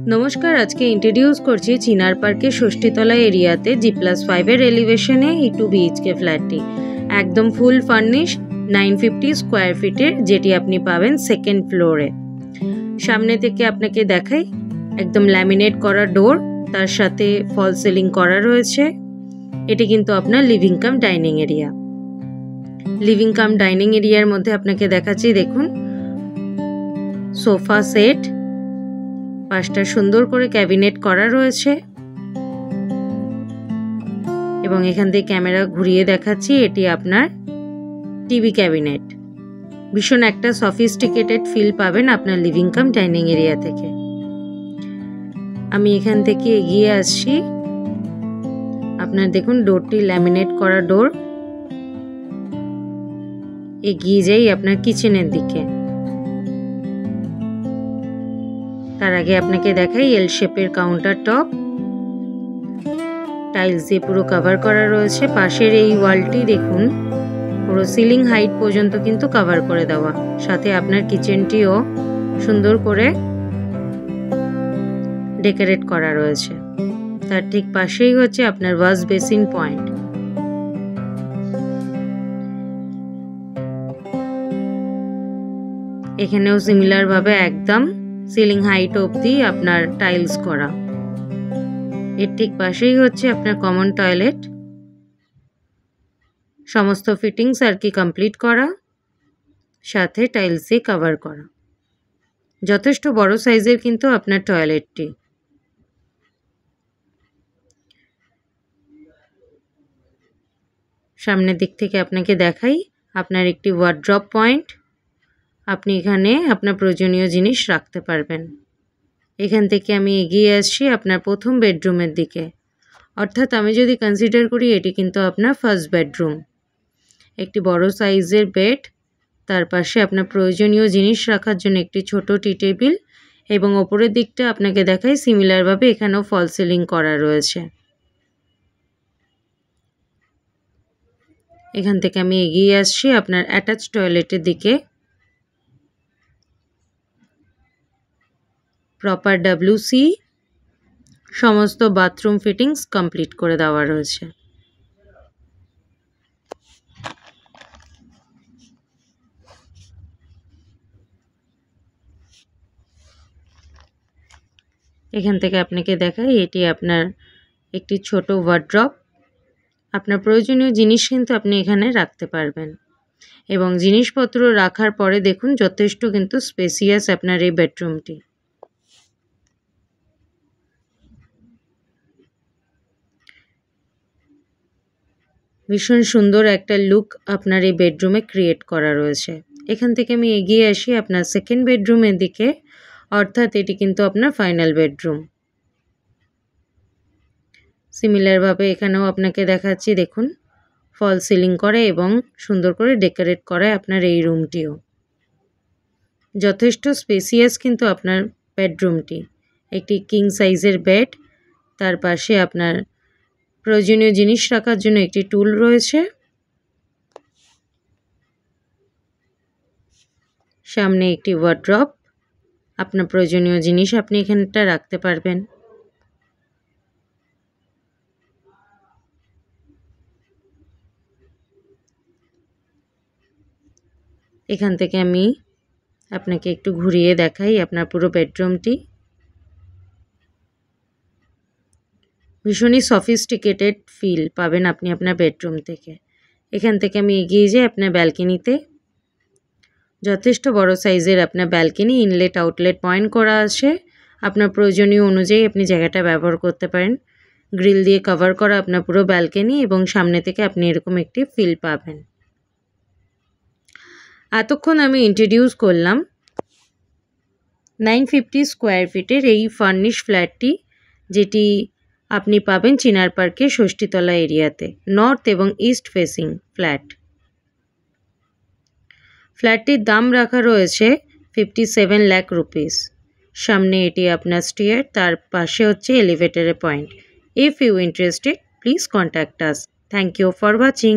नमस्कार, आज के इंट्रोड्यूस करছি চিনার পার্কের ষষ্ঠীতলা এরিয়াতে G+5 এর এলিভেশনে এই 2 BHK ফ্ল্যাটটি একদম ফুল ফার্নিশ 950 স্কয়ার ফিটের, যেটি আপনি পাবেন সেকেন্ড ফ্লোরে। সামনে থেকে আপনাকে দেখাই, একদম ল্যামিনেট করা ডোর, তার সাথে ফল সিলিং করা রয়েছে। এটি কিন্তু আপনার living cum dining area. Living cum dining এরিয়ার মধ্যে আপনাকে দেখাচ্ছি, দেখুন সোফা সেট, পাশটা সুন্দর করে ক্যাবিনেট করা রয়েছে এবং এখান থেকে ক্যামেরা ঘুরিয়ে দেখাচ্ছি, এটি আপনার টিভি ক্যাবিনেট। ভীষণ একটা সফিস্টিকেটেড ফিল পাবেন আপনার লিভিং কাম ডাইনিং এরিয়া থেকে। আমি এখান থেকে এগিয়ে আসছি, আপনার দেখুন ডোরটি ল্যামিনেট করা ডোর। এগিয়ে যাই আপনার কিচেনের দিকে। তার আগে আপনাকে দেখাই এল শেপের কাউন্টার টপ, টাইলস দিয়ে পুরো কভার করা রয়েছে। পাশের এই ওয়ালটি দেখুন পুরো সিলিং হাইট পর্যন্ত কিন্তু কভার করে দেওয়া, সাথে আপনার কিচেনটিও সুন্দর করে ডেকোরেট করা রয়েছে। তার ঠিক পাশেই হচ্ছে আপনার ওয়াশ বেসিন পয়েন্ট। এখানেও সিমিলার ভাবে একদম সিলিং হাইট অবধি আপনার টাইলস করা। এর ঠিক পাশেই হচ্ছে আপনার কমন টয়লেট, সমস্ত ফিটিংস আর কি কমপ্লিট করা, সাথে টাইলস দিয়ে কভার করা। যথেষ্ট বড় সাইজের কিন্তু আপনার টয়লেটটি। সামনের দিক থেকে আপনাকে দেখাই, আপনার একটি ওয়ার্ড্রপ পয়েন্ট। আপনি এখানে আপনার প্রয়োজনীয় জিনিস রাখতে পারবেন। এখান থেকে আমি এগিয়ে আসছি আপনার প্রথম বেডরুমের দিকে, অর্থাৎ আমি যদি কনসিডার করি এটি কিন্তু আপনার ফার্স্ট বেডরুম। একটি বড় সাইজের বেড, তার পাশে আপনার প্রয়োজনীয় জিনিস রাখার জন্য একটি ছোট টি টেবিল, এবং ওপরের দিকটা আপনাকে দেখাই সিমিলারভাবে এখানেও ফল সিলিং করা রয়েছে। এখান থেকে আমি এগিয়ে আসছি আপনার অ্যাটাচ টয়লেটের দিকে। প্রপার WC, সমস্ত বাথরুম ফিটিংস কমপ্লিট করে দেওয়া রয়েছে। এখান থেকে আপনাকে দেখাই, এটি আপনার একটি ছোট ওয়ার্ড্রপ। আপনার প্রয়োজনীয় জিনিস কিন্তু আপনি এখানে রাখতে পারবেন, এবং জিনিসপত্র রাখার পরে দেখুন যথেষ্ট কিন্তু স্পেসিয়াস আপনার এই বেডরুমটি। ভীষণ সুন্দর একটা লুক আপনার এই বেডরুমে ক্রিয়েট করা রয়েছে। এখান থেকে আমি এগিয়ে আসি আপনার সেকেন্ড বেডরুমের দিকে, অর্থাৎ এটি কিন্তু আপনার ফাইনাল বেডরুম। সিমিলারভাবে এখানেও আপনাকে দেখাচ্ছি, দেখুন ফল সিলিং করে এবং সুন্দর করে ডেকোরেট করে আপনার এই রুমটিও। যথেষ্ট স্পেসিয়াস কিন্তু আপনার বেডরুমটি। একটি কিং সাইজের বেড, তার পাশে আপনার প্রয়োজনীয় জিনিস রাখার জন্য একটি টুল রয়েছে। সামনে একটি ওয়ার্ড্রপ, আপনার প্রয়োজনীয় জিনিস আপনি এখানটা রাখতে পারবেন। এখান থেকে আমি আপনাকে একটু ঘুরিয়ে দেখাই আপনার পুরো বেডরুমটি। ভীষণই সফিস্টিকেটেড ফিল পাবেন আপনি আপনার বেডরুম থেকে। এখান থেকে আমি এগিয়ে যাই আপনার ব্যালকনিতে। যথেষ্ট বড় সাইজের আপনার ব্যালকনি, ইনলেট আউটলেট পয়েন্ট করা আছে। আপনার প্রয়োজনীয় অনুযায়ী আপনি জায়গাটা ব্যবহার করতে পারেন। গ্রিল দিয়ে কভার করা আপনার পুরো ব্যালকনি, এবং সামনে থেকে আপনি এরকম একটি ফিল পাবেন। এতক্ষণ আমি ইন্ট্রোডিউস করলাম 950 স্কয়ার ফিটের এই ফার্নিশ ফ্ল্যাটটি, যেটি আপনি পাবেন চিনার পার্কের ষষ্ঠীতলা এরিয়াতে, নর্থ এবং ইস্ট ফেসিং ফ্ল্যাট। ফ্ল্যাটটির দাম রাখা রয়েছে 57 লাখ রুপিস। সামনে এটি আপনার স্টেয়ার, তার পাশে হচ্ছে এলিভেটরের point. If you interested, please contact us. Thank you for watching.